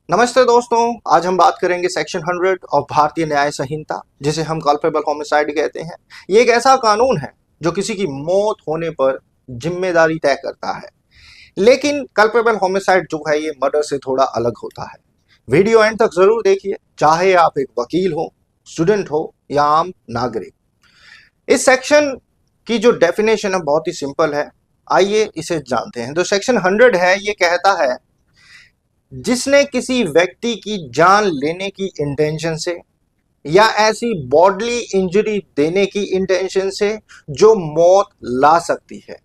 नमस्ते दोस्तों, आज हम बात करेंगे सेक्शन 100 ऑफ भारतीय न्याय संहिता, जिसे हम कल्पेबल होमिसाइड कहते हैं। ये एक ऐसा कानून है जो किसी की मौत होने पर जिम्मेदारी तय करता है। लेकिन कल्पेबल होमिसाइड जो है ये मर्डर से थोड़ा अलग होता है। वीडियो एंड तक जरूर देखिए, चाहे आप एक वकील हो, स्टूडेंट हो या आम नागरिक। इस सेक्शन की जो डेफिनेशन है बहुत ही सिंपल है, आइए इसे जानते हैं। तो सेक्शन 100 है, ये कहता है जिसने किसी व्यक्ति की जान लेने की इंटेंशन से या ऐसी बॉडली इंजरी देने की इंटेंशन से जो मौत ला सकती है,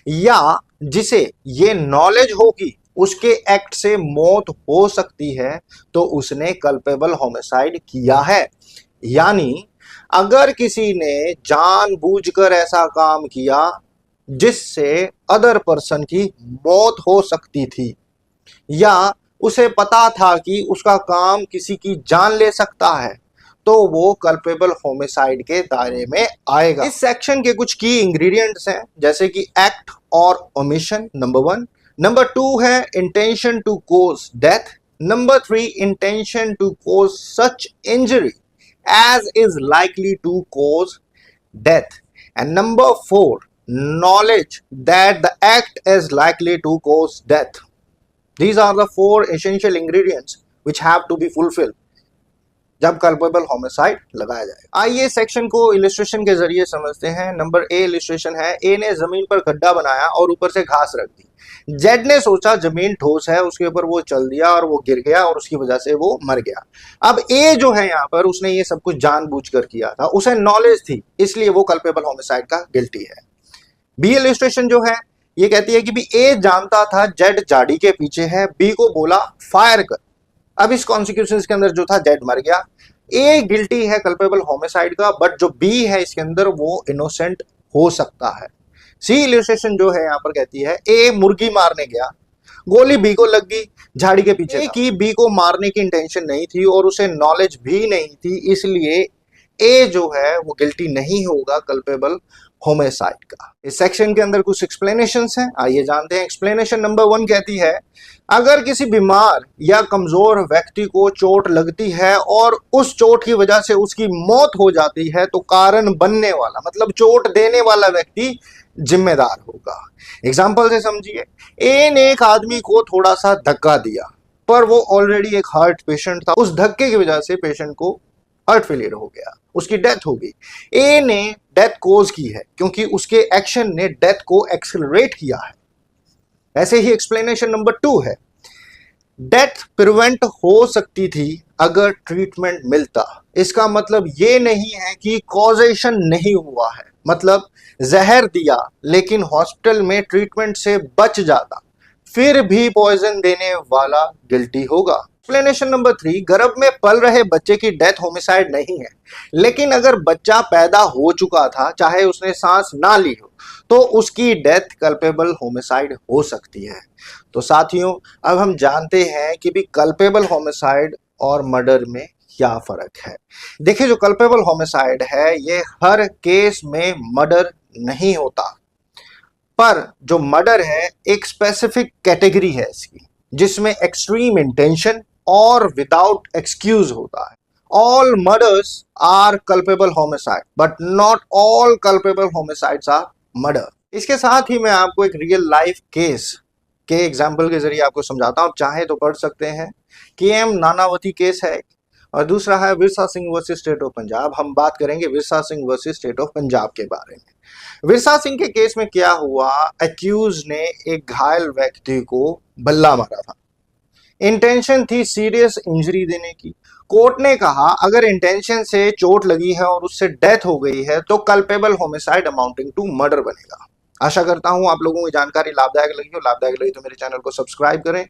या जिसे ये नॉलेज हो कि उसके एक्ट से मौत हो सकती है, तो उसने कल्पेबल होमिसाइड किया है। यानी अगर किसी ने जानबूझकर ऐसा काम किया जिससे अदर पर्सन की मौत हो सकती थी, या उसे पता था कि उसका काम किसी की जान ले सकता है, तो वो कल्पेबल होमिसाइड के दायरे में आएगा। इस सेक्शन के कुछ की इंग्रेडिएंट्स हैं, जैसे कि एक्ट और ओमिशन, नंबर 1। नंबर 2 है intention to cause death. Number 3 intention to cause such injury as is likely to cause death. And number 4 knowledge that the act is likely to cause death. These are the 4 essential ingredients which have to be fulfilled जब culpable homicide लगाया जाए। आइए section को illustration के जरिए समझते हैं। Number A illustration है, ए ने जमीन पर गड्ढा बनाया और ऊपर से घास रख दी। जेड ने सोचा जमीन ठोस है, उसके ऊपर वो चल दिया और वो गिर गया और उसकी वजह से वो मर गया। अब ए जो है यहाँ पर, उसने ये सब कुछ जानबूझकर किया था, उसे नॉलेज थी, इसलिए वो कल्पेबल होमिसाइड का गिल्टी है। बी इलिस्ट्रेशन जो है ये कहती है कि भी ए जानता था जेड झाड़ी के पीछे है, बी को बोला फायर कर। अब इस कॉन्सिक्वेंस के अंदर जो था जेड मर गया। ए गिल्टी है कल्पेबल होमिसाइड का, बट जो बी है इसके अंदर वो इनोसेंट हो सकता है। सी इलिस्ट्रेशन जो है यहाँ पर कहती है ए मुर्गी मारने गया, गोली बी को लग गई, झाड़ी के पीछे की बी को मारने की इंटेंशन नहीं थी और उसे नॉलेज भी नहीं थी, इसलिए ए जो है वो गिल्टी नहीं होगा कल्पेबल होमिसाइड का। इस सेक्शन के अंदर कुछ एक्सप्लेनेशंस हैं, आइए जानते हैं। एक्सप्लेनेशन नंबर 1 कहती है अगर किसी बीमार या कमजोर व्यक्ति को चोट लगती है और उस चोट की वजह से उसकी मौत हो जाती है, तो कारण बनने वाला मतलब चोट देने वाला व्यक्ति जिम्मेदार होगा। एग्जाम्पल से समझिए, ए ने एक आदमी को थोड़ा सा धक्का दिया, पर वो ऑलरेडी एक हार्ट पेशेंट था, उस धक्के की वजह से पेशेंट को हार्ट फेलियर हो गया, उसकी डेथ हो गई। ए ने डेथ कोज की है क्योंकि उसके एक्शन ने डेथ को एक्सेलरेट किया है। ऐसे ही एक्सप्लेनेशन नंबर 2 है, डेथ प्रिवेंट हो सकती थी अगर ट्रीटमेंट मिलता। इसका मतलब ये नहीं है कि कॉजेशन नहीं हुआ है, मतलब जहर दिया लेकिन हॉस्पिटल में ट्रीटमेंट से बच जाता, फिर भी पॉइजन देने वाला गिल्टी होगा। एक्सप्लेनेशन नंबर 3, गर्भ में पल रहे बच्चे की डेथ होमिसाइड नहीं है, लेकिन अगर बच्चा पैदा हो चुका था, चाहे उसने सांस ना ली हो, तो उसकी डेथ कल्पेबल होमिसाइड हो सकती है। तो साथियों, अब हम जानते हैं कि भी कल्पेबल होमिसाइड और मर्डर में क्या फर्क है। देखिए, जो कल्पेबल होमिसाइड है ये हर केस में मर्डर नहीं होता, पर जो मर्डर है एक स्पेसिफिक कैटेगरी है इसकी, जिसमें एक्सट्रीम इंटेंशन और विदाउट एक्सक्यूज होता है। All murders are culpable homicide, but not all culpable homicides are murder. इसके साथ ही मैं आपको एक रियल लाइफ केस के एग्जाम्पल के जरिए आपको समझाता हूं। चाहे तो पढ़ सकते हैं। KM नानावती केस है और दूसरा है Virsa Singh versus state of Punjab. हम बात करेंगे Virsa Singh versus state of Punjab के बारे में। विरसा सिंह के केस में क्या हुआ, एक्यूज ने एक घायल व्यक्ति को बल्ला मारा था, इंटेंशन थी सीरियस इंजरी देने की। कोर्ट ने कहा अगर इंटेंशन से चोट लगी है और उससे डेथ हो गई है तो culpable homicide amounting to murder बनेगा। आशा करता हूं आप लोगों को जानकारी लाभदायक लगी हो। लाभदायक लगी तो मेरे चैनल को सब्सक्राइब करें।